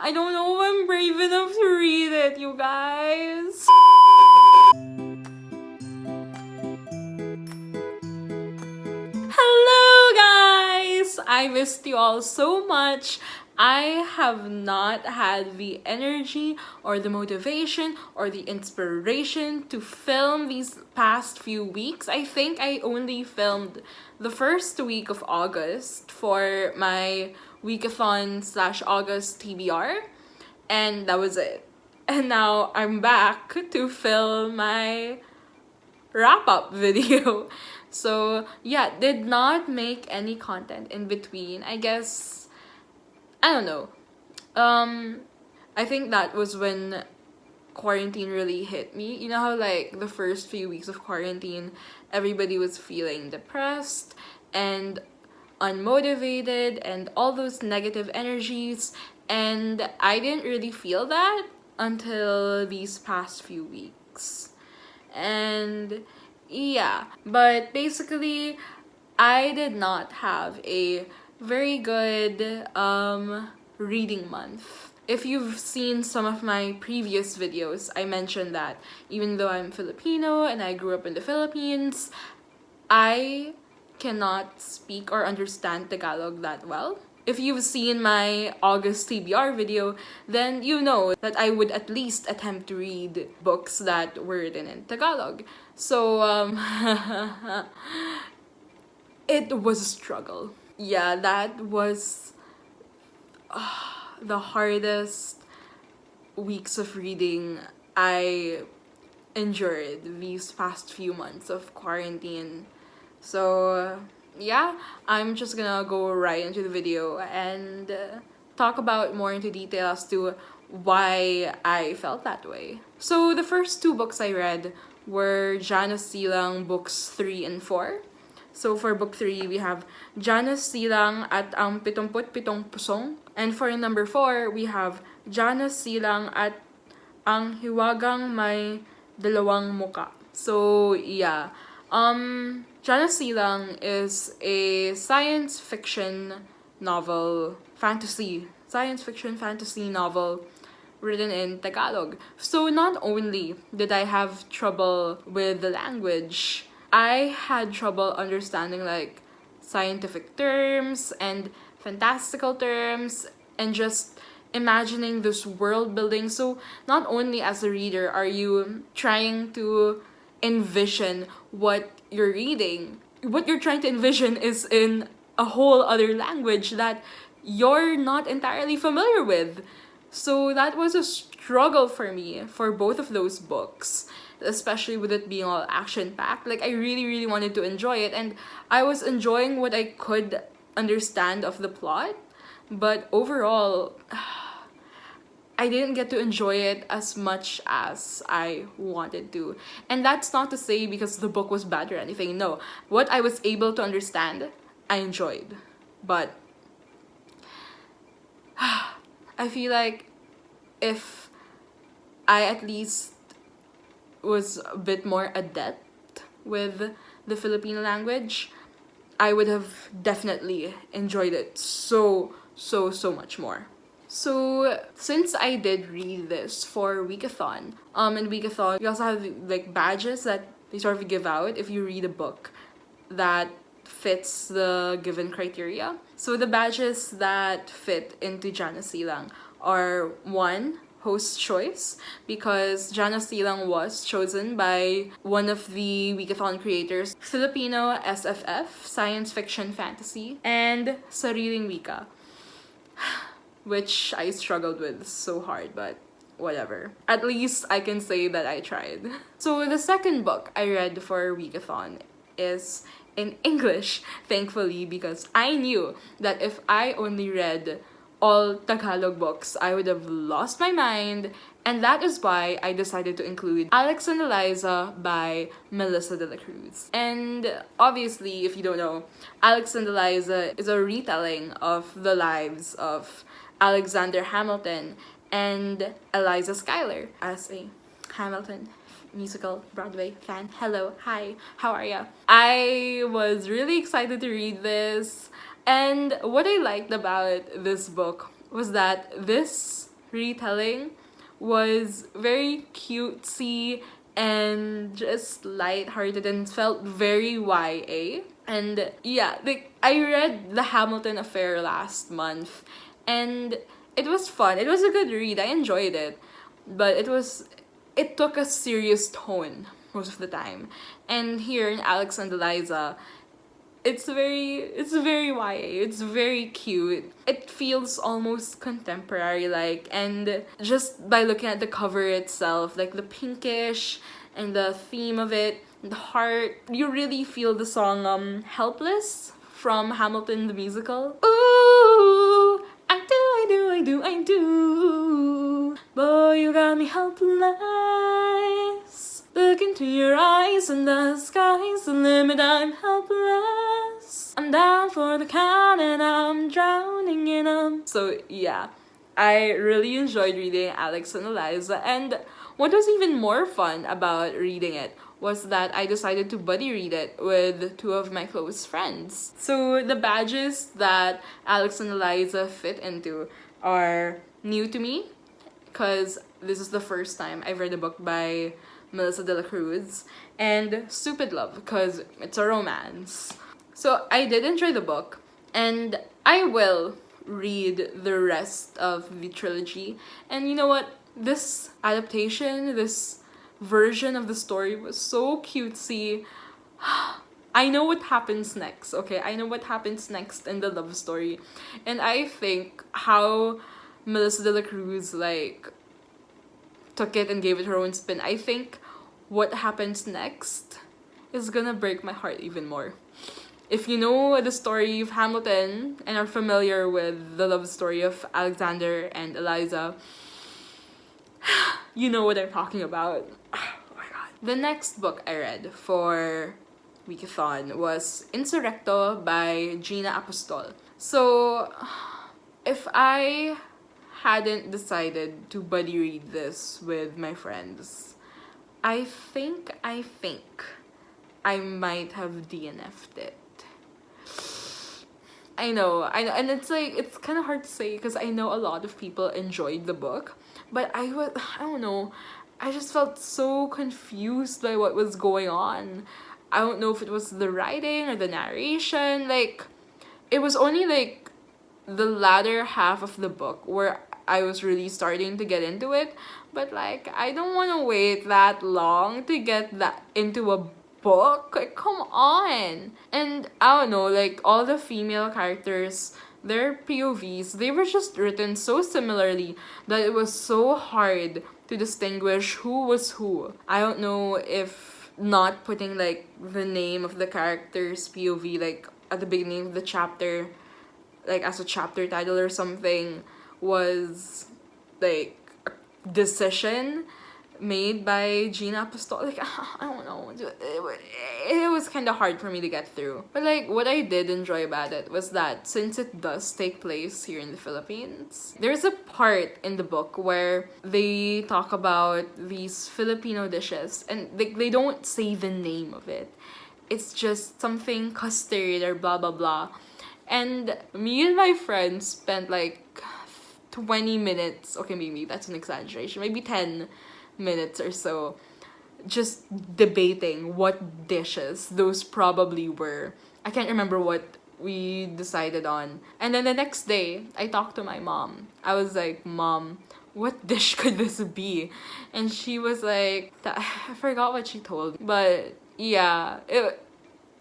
I don't know if I'm brave enough to read it, you guys. Hello guys! I missed you all so much. I have not had the energy or the motivation or the inspiration to film these past few weeks. I think I only filmed the first week of August for my weekathon / August TBR, and that was it. And now I'm back to film my wrap-up video. So yeah, did not make any content in between. I guess, I don't know. I think that was when quarantine really hit me. You know how like the first few weeks of quarantine, everybody was feeling depressed and unmotivated and all those negative energies, and I didn't really feel that until these past few weeks. And yeah, but basically I did not have a very good reading month. If you've seen some of my previous videos, I mentioned that even though I'm Filipino and I grew up in the Philippines, I cannot speak or understand Tagalog that well. If you've seen my August TBR video, then you know that I would at least attempt to read books that were written in Tagalog. So, it was a struggle. Yeah, that was the hardest weeks of reading I endured these past few months of quarantine. So yeah, I'm just gonna go right into the video and talk about more into detail as to why I felt that way. So the first two books I read were Jana Silang books 3 and 4. So for book 3, we have Jana Silang at ang 77 pusong. And for number 4, we have Jana Silang at ang hiwagang may dalawang muka. So yeah, Jana Silang is a science fiction fantasy novel written in Tagalog. So not only did I have trouble with the language, I had trouble understanding like scientific terms and fantastical terms and just imagining this world building. So not only as a reader are you trying to envision what you're reading, what you're trying to envision is in a whole other language that you're not entirely familiar with. So that was a struggle for me for both of those books, especially with it being all action-packed. Like, I really wanted to enjoy it, and I was enjoying what I could understand of the plot, but overall, I didn't get to enjoy it as much as I wanted to. And that's not to say because the book was bad or anything. No, what I was able to understand, I enjoyed. But I feel like if I at least was a bit more adept with the Filipino language, I would have definitely enjoyed it so much more. So since I did read this for Weekathon, in Weekathon we also have like badges that they sort of give out if you read a book that fits the given criteria. So the badges that fit into Jana Silang are 1, host choice, because Jana Silang was chosen by one of the Weekathon creators, Filipino SFF, Science Fiction Fantasy, and Sariling Wika, which I struggled with so hard, but whatever. At least I can say that I tried. So the second book I read for Weekathon is in English, thankfully, because I knew that if I only read all Tagalog books, I would have lost my mind, and that is why I decided to include Alex and Eliza by Melissa de la Cruz. And obviously, if you don't know, Alex and Eliza is a retelling of the lives of Alexander Hamilton and Eliza Schuyler as a Hamilton musical Broadway fan. Hello, hi, how are ya? I was really excited to read this, and what I liked about this book was that this retelling was very cutesy and just lighthearted and felt very YA. And yeah, like I read The Hamilton Affair last month and it was fun. It was a good read. I enjoyed it. But it took a serious tone most of the time. And here in Alex and Eliza, it's very YA. It's very cute. It feels almost contemporary like, and just by looking at the cover itself, like the pinkish and the theme of it, the heart, you really feel the song Helpless from Hamilton the musical. Ooh, I do. Boy, you got me helpless. Look into your eyes and the sky's the limit. I'm helpless. I'm down for the count and I'm drowning in them. So yeah, I really enjoyed reading Alex and Eliza, and what was even more fun about reading it was that I decided to buddy read it with two of my close friends. So the badges that Alex and Eliza fit into are New to Me, because this is the first time I've read a book by Melissa de la Cruz, and Stupid Love, because it's a romance. So I did enjoy the book, and I will read the rest of the trilogy. And you know what? This adaptation, this version of the story was so cutesy. I know what happens next, okay? I know what happens next in the love story. And I think how Melissa de la Cruz, like, took it and gave it her own spin. I think what happens next is gonna break my heart even more. If you know the story of Hamilton and are familiar with the love story of Alexander and Eliza, you know what I'm talking about. Oh my god. The next book I read for Weekathon was Insurrecto by Gina Apostol. So, if I hadn't decided to buddy read this with my friends, I think I might have DNF'd it. I know, and it's like, it's kind of hard to say because I know a lot of people enjoyed the book, but I don't know, I just felt so confused by what was going on. I don't know if it was the writing or the narration, like, it was only like the latter half of the book where I was really starting to get into it, but like, I don't want to wait that long to get that into a book. Like, come on. And I don't know, like, all the female characters, their POVs, they were just written so similarly that it was so hard to distinguish who was who. I don't know if not putting like the name of the character's POV like at the beginning of the chapter, like as a chapter title or something, was like a decision made by Gina Apostol. Like, I don't know, it was kind of hard for me to get through. But like, what I did enjoy about it was that since it does take place here in the Philippines, there's a part in the book where they talk about these Filipino dishes, and they don't say the name of it. It's just something custard or blah blah blah. And me and my friends spent like 20 minutes, okay, maybe that's an exaggeration, maybe 10 minutes or so, just debating what dishes those probably were. I can't remember what we decided on. And then the next day, I talked to my mom. I was like, Mom, what dish could this be? And she was like, I forgot what she told me. But yeah,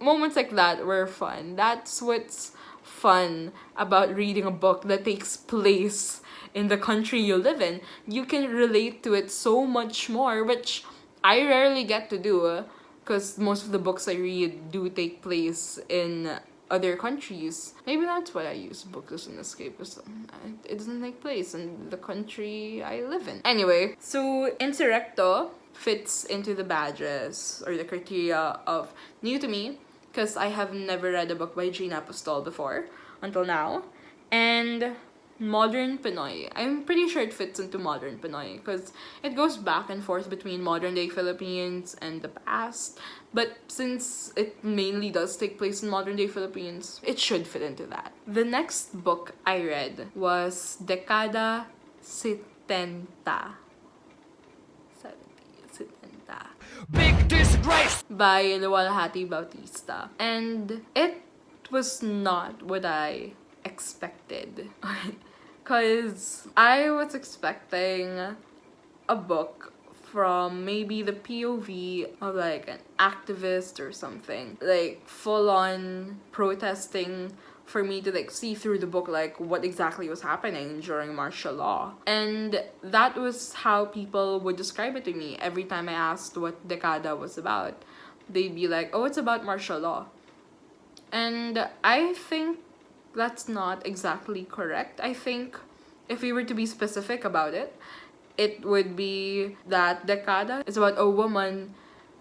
moments like that were fun. That's what's fun about reading a book that takes place in the country you live in. You can relate to it so much more, which I rarely get to do, because most of the books I read do take place in other countries. Maybe that's why I use books as an escapism. It doesn't take place in the country I live in. Anyway, so Insurrecto fits into the badges or the criteria of new to me, because I have never read a book by Gina Apostol before until now. And modern Pinoy. I'm pretty sure it fits into modern Pinoy because it goes back and forth between modern day Philippines and the past. But since it mainly does take place in modern day Philippines, it should fit into that. The next book I read was Dekada Setenta. Big disgrace! By Luwalhati Bautista. And it was not what I expected. Because I was expecting a book from maybe the POV of like an activist or something, like full on protesting, for me to like see through the book like what exactly was happening during martial law. And that was how people would describe it to me every time I asked what Dekada was about. They'd be like, oh, it's about martial law. And I think that's not exactly correct. I think if we were to be specific about it, it would be that Dekada is about a woman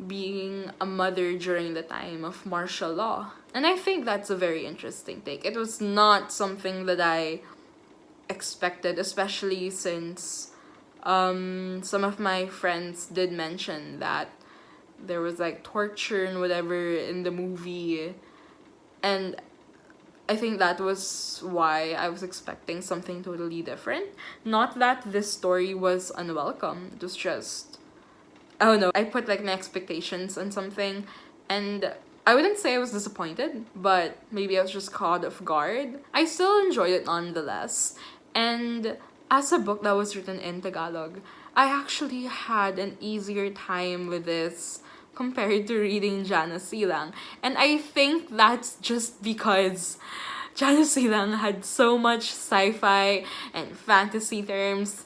being a mother during the time of martial law. And I think that's a very interesting take. It was not something that I expected, especially since some of my friends did mention that there was like torture and whatever in the movie. And I think that was why I was expecting something totally different. Not that this story was unwelcome. It was just, I don't know, I put like my expectations on something, and I wouldn't say I was disappointed, but maybe I was just caught off guard. I still enjoyed it nonetheless. And as a book that was written in Tagalog, I actually had an easier time with this compared to reading Jana Silang. And I think that's just because Jana Silang had so much sci-fi and fantasy terms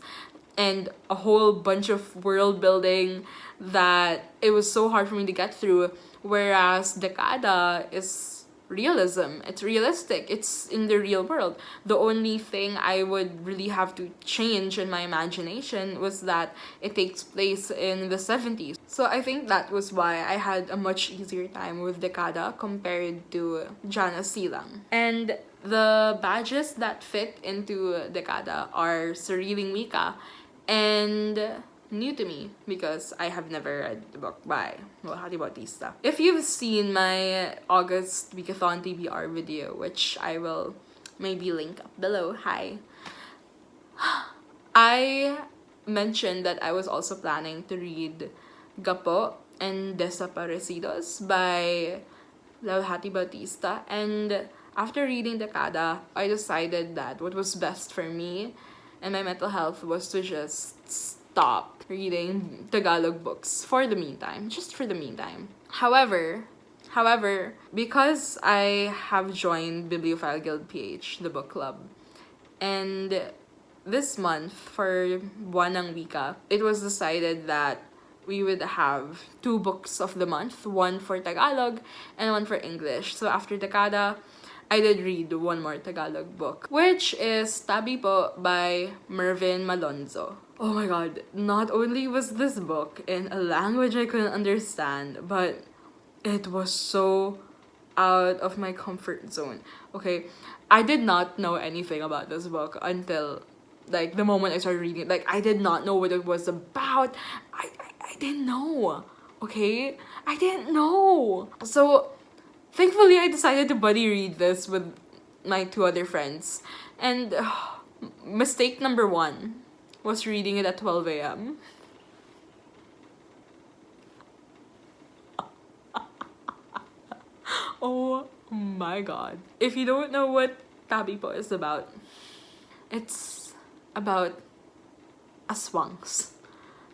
and a whole bunch of world building that it was so hard for me to get through. Whereas Dekada is realism. It's realistic. It's in the real world. The only thing I would really have to change in my imagination was that it takes place in the 70s. So I think that was why I had a much easier time with Dekada compared to Jana Silang. And the badges that fit into Dekada are Sariling Wika and new to me because I have never read the book by Luwalhati Bautista. If you've seen my August Weekathon TBR video, which I will maybe link up below, hi, I mentioned that I was also planning to read Gapo and Desaparecidos by Luwalhati Bautista, and after reading Dekada, I decided that what was best for me and my mental health was to just stop reading Tagalog books for the meantime, just for the meantime. However, because I have joined Bibliophile Guild PH, the book club, and this month for Buwanang Wika, it was decided that we would have 2 books of the month, one for Tagalog and one for English. So after Dekada, I did read one more Tagalog book, which is Tabi Po by Mervin Malonzo. Oh my god, not only was this book in a language I couldn't understand, but it was so out of my comfort zone. Okay, I did not know anything about this book until like the moment I started reading it. Like, I did not know what it was about. I didn't know. Okay? I didn't know. So thankfully, I decided to buddy read this with my 2 other friends. And mistake number 1 was reading it at 12 a.m. Oh my god. If you don't know what Tabi Po is about, it's about aswangs.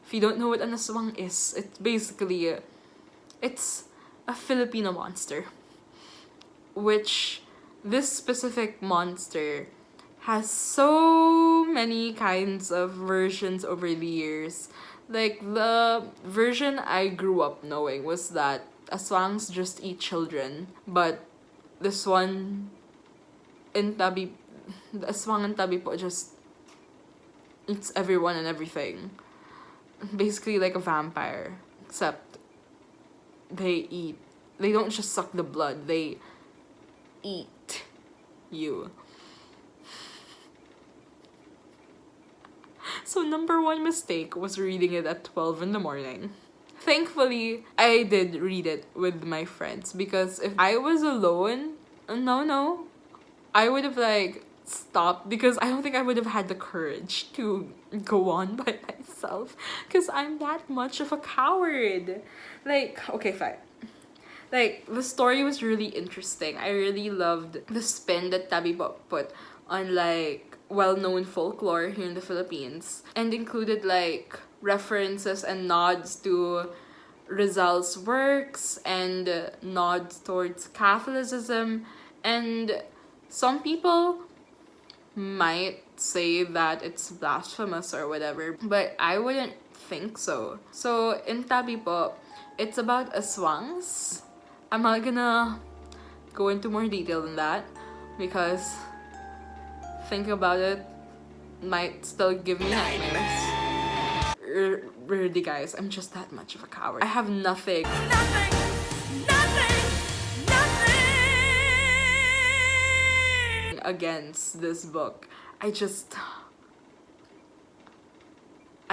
If you don't know what an aswang is, it's basically it's a Filipino monster, which this specific monster has so many kinds of versions over the years. Like, the version I grew up knowing was that aswangs just eat children, but this one in Tabi, the aswang in Tabi Po just eats everyone and everything. Basically like a vampire, except they don't just suck the blood, they eat you. So number 1 mistake was reading it at 12 in the morning. Thankfully, I did read it with my friends, because if I was alone, no, I would have like stopped because I don't think I would have had the courage to go on by myself because I'm that much of a coward. Like, okay, fine. Like, the story was really interesting. I really loved the spin that Tabi put on, like, well-known folklore here in the Philippines, and included, like, references and nods to Rizal's works and nods towards Catholicism. And some people might say that it's blasphemous or whatever, but I wouldn't think so. So in Tabi po, it's about aswangs. I'm not gonna go into more detail than that because thinking about it might still give me nightmares. Really, guys, I'm just that much of a coward. I have nothing against this book. I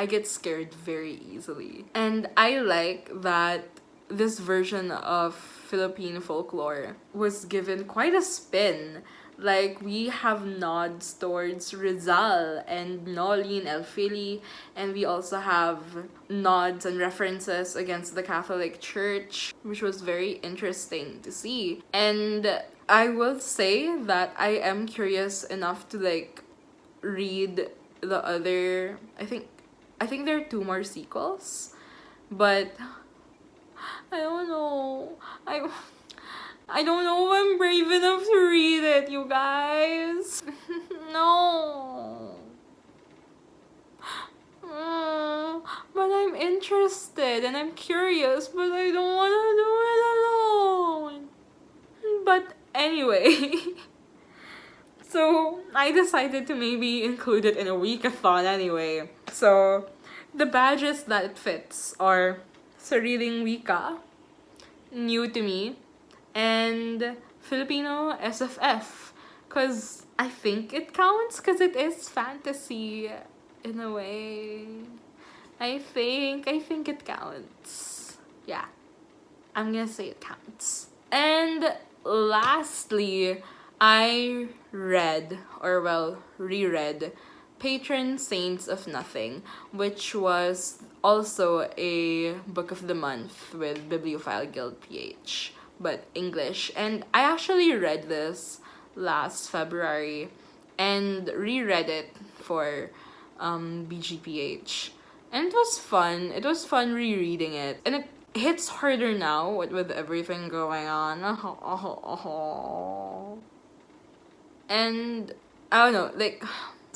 get scared very easily. And I like that this version of Philippine folklore was given quite a spin. Like, we have nods towards Rizal and Nolin El Fili, and we also have nods and references against the Catholic Church, which was very interesting to see. And I will say that I am curious enough to, like, read the other, I think there are 2 more sequels, but I don't know. I don't know if I'm brave enough to read it, you guys. No. But I'm interested and I'm curious, but I don't want to do it alone. But anyway, so I decided to maybe include it in a weekathon anyway. So the badges that it fits are Sariling Wika, New to Me, and Filipino SFF, because I think it counts because it is fantasy in a way. I think it counts. Yeah, I'm gonna say it counts. And lastly, I reread Patron Saints of Nothing, which was also a book of the month with Bibliophile Guild PH, but English. And I actually read this last February and reread it for BGPH. And it was fun. It was fun rereading it. And it hits harder now with everything going on. And I don't know, like,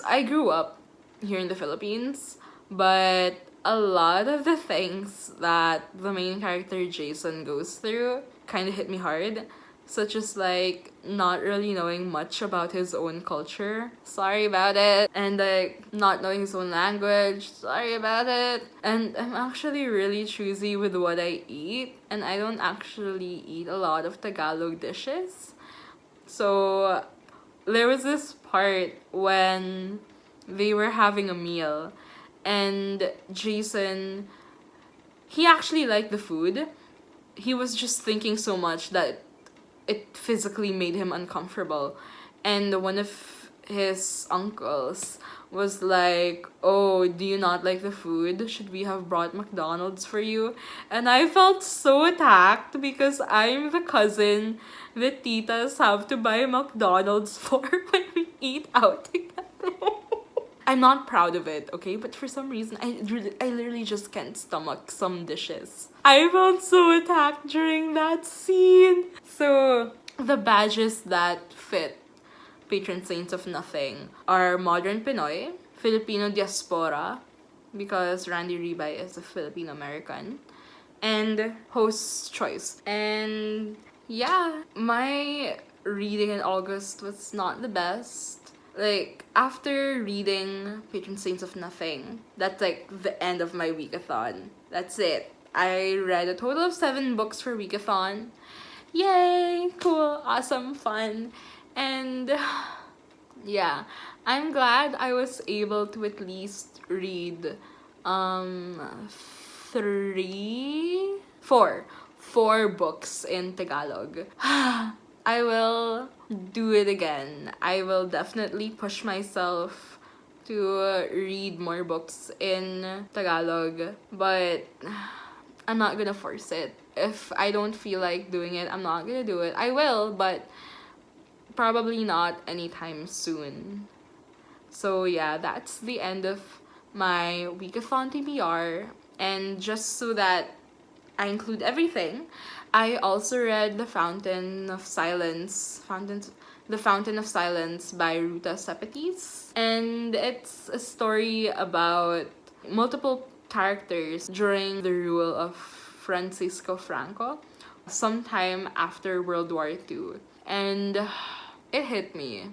I grew up here in the Philippines, but a lot of the things that the main character Jason goes through kind of hit me hard, such as, like, not really knowing much about his own culture. Sorry about it. And, like, not knowing his own language. Sorry about it. And I'm actually really choosy with what I eat, and I don't actually eat a lot of Tagalog dishes. So there was this part when they were having a meal and Jason, he actually liked the food. He was just thinking so much that it physically made him uncomfortable. And one of his uncles was like, "Oh, do you not like the food? Should we have brought McDonald's for you?" And I felt so attacked because I'm the cousin that titas have to buy McDonald's for when we eat out together. I'm not proud of it, okay? But for some reason, I literally just can't stomach some dishes. I felt so attacked during that scene. So the badges that fit Patron Saints of Nothing are Modern Pinoy, Filipino Diaspora, because Randy Ribay is a Filipino American, and Host's Choice. And yeah, my reading in August was not the best. Like, after reading Patron Saints of Nothing, that's like the end of my weekathon. That's it. I read a total of 7 books for weekathon. Yay! Cool, awesome, fun. And yeah, I'm glad I was able to at least read 4 books in Tagalog. I will do it again. I will definitely push myself to read more books in Tagalog, but I'm not gonna force it. If I don't feel like doing it, I'm not gonna do it. I will, but probably not anytime soon. So yeah, that's the end of my weekathon TBR. And just so that I include everything, I also read The Fountain of Silence by Ruta Sepetys. And it's a story about multiple characters during the rule of Francisco Franco, sometime after World War II. And it hit me.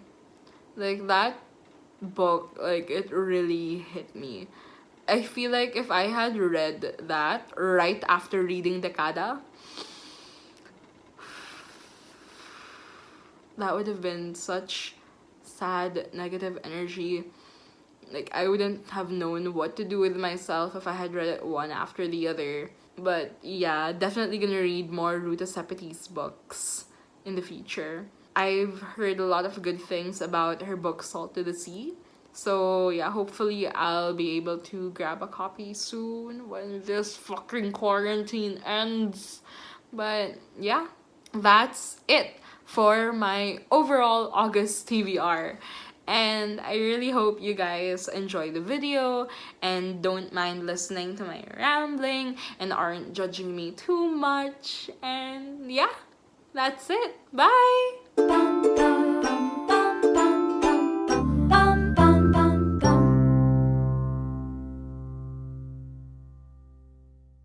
Like, that book, like, it really hit me. I feel like if I had read that right after reading Decada, that would have been such sad, negative energy. Like, I wouldn't have known what to do with myself if I had read it one after the other. But yeah, definitely gonna read more Ruta Sepetys books in the future. I've heard a lot of good things about her book Salt to the Sea. So yeah, hopefully I'll be able to grab a copy soon when this fucking quarantine ends. But yeah, that's it for my overall August TBR. And I really hope you guys enjoy the video and don't mind listening to my rambling and aren't judging me too much. And yeah, that's it. Bye!